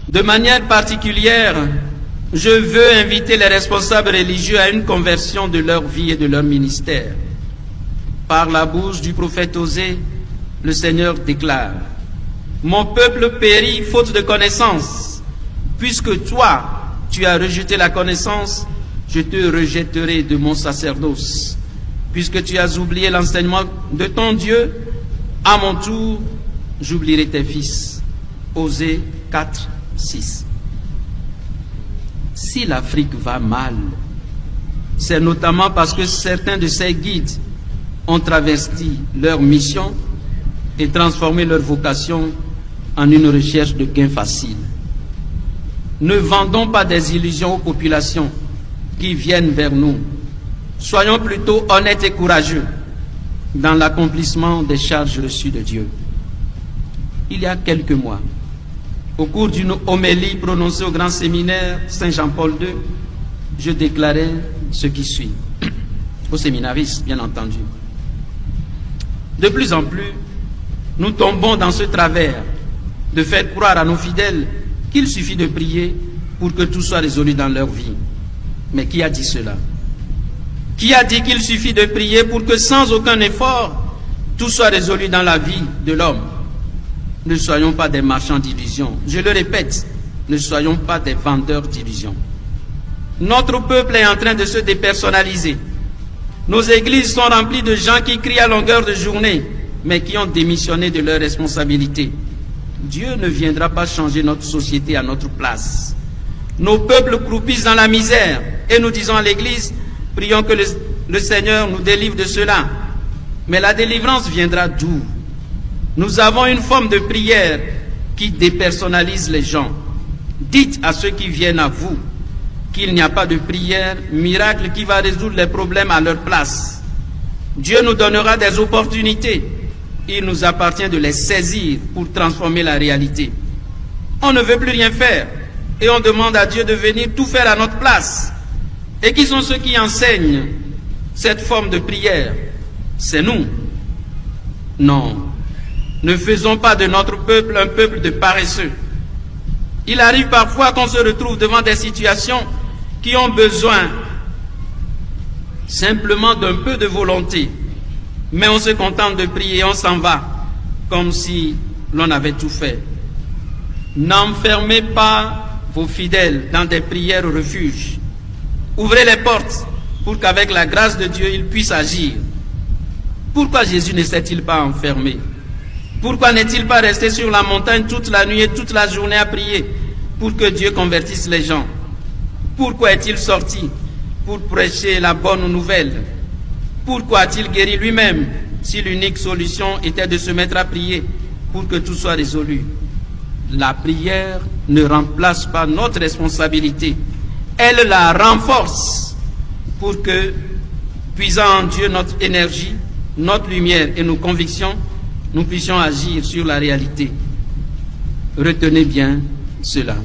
De manière particulière, je veux inviter les responsables religieux à une conversion de leur vie et de leur ministère. Par la bouche du prophète Osée, le Seigneur déclare: « Mon peuple périt faute de connaissance. Puisque toi, tu as rejeté la connaissance, je te rejetterai de mon sacerdoce. Puisque tu as oublié l'enseignement de ton Dieu, à mon tour, j'oublierai tes fils. » Osée 4, 6. Si l'Afrique va mal, c'est notamment parce que certains de ses guides ont travesti leur mission et transformé leur vocation en une recherche de gains faciles. Ne vendons pas des illusions aux populations qui viennent vers nous. Soyons plutôt honnêtes et courageux dans l'accomplissement des charges reçues de Dieu. Il y a quelques mois, au cours d'une homélie prononcée au grand séminaire Saint-Jean-Paul II, je déclarais ce qui suit, aux séminaristes bien entendu. De plus en plus, nous tombons dans ce travers de faire croire à nos fidèles qu'il suffit de prier pour que tout soit résolu dans leur vie. Mais qui a dit cela? Qui a dit qu'il suffit de prier pour que sans aucun effort, tout soit résolu dans la vie de l'homme? Ne soyons pas des marchands d'illusions. Je le répète, ne soyons pas des vendeurs d'illusions. Notre peuple est en train de se dépersonnaliser. Nos églises sont remplies de gens qui crient à longueur de journée, mais qui ont démissionné de leurs responsabilités. Dieu ne viendra pas changer notre société à notre place. Nos peuples croupissent dans la misère et nous disons à l'église: prions que le Seigneur nous délivre de cela. Mais la délivrance viendra d'où? Nous avons une forme de prière qui dépersonnalise les gens. Dites à ceux qui viennent à vous qu'il n'y a pas de prière miracle qui va résoudre les problèmes à leur place. Dieu nous donnera des opportunités. Il nous appartient de les saisir pour transformer la réalité. On ne veut plus rien faire et on demande à Dieu de venir tout faire à notre place. Et qui sont ceux qui enseignent cette forme de prière? C'est nous. Non. Ne faisons pas de notre peuple un peuple de paresseux. Il arrive parfois qu'on se retrouve devant des situations qui ont besoin simplement d'un peu de volonté. Mais on se contente de prier et on s'en va, comme si l'on avait tout fait. N'enfermez pas vos fidèles dans des prières au refuge. Ouvrez les portes pour qu'avec la grâce de Dieu, ils puissent agir. Pourquoi Jésus ne s'est-il pas enfermé? Pourquoi n'est-il pas resté sur la montagne toute la nuit et toute la journée à prier pour que Dieu convertisse les gens? Pourquoi est-il sorti pour prêcher la bonne nouvelle? Pourquoi a-t-il guéri lui-même si l'unique solution était de se mettre à prier pour que tout soit résolu? La prière ne remplace pas notre responsabilité. Elle la renforce pour que, puisant en Dieu notre énergie, notre lumière et nos convictions, nous puissions agir sur la réalité. Retenez bien cela.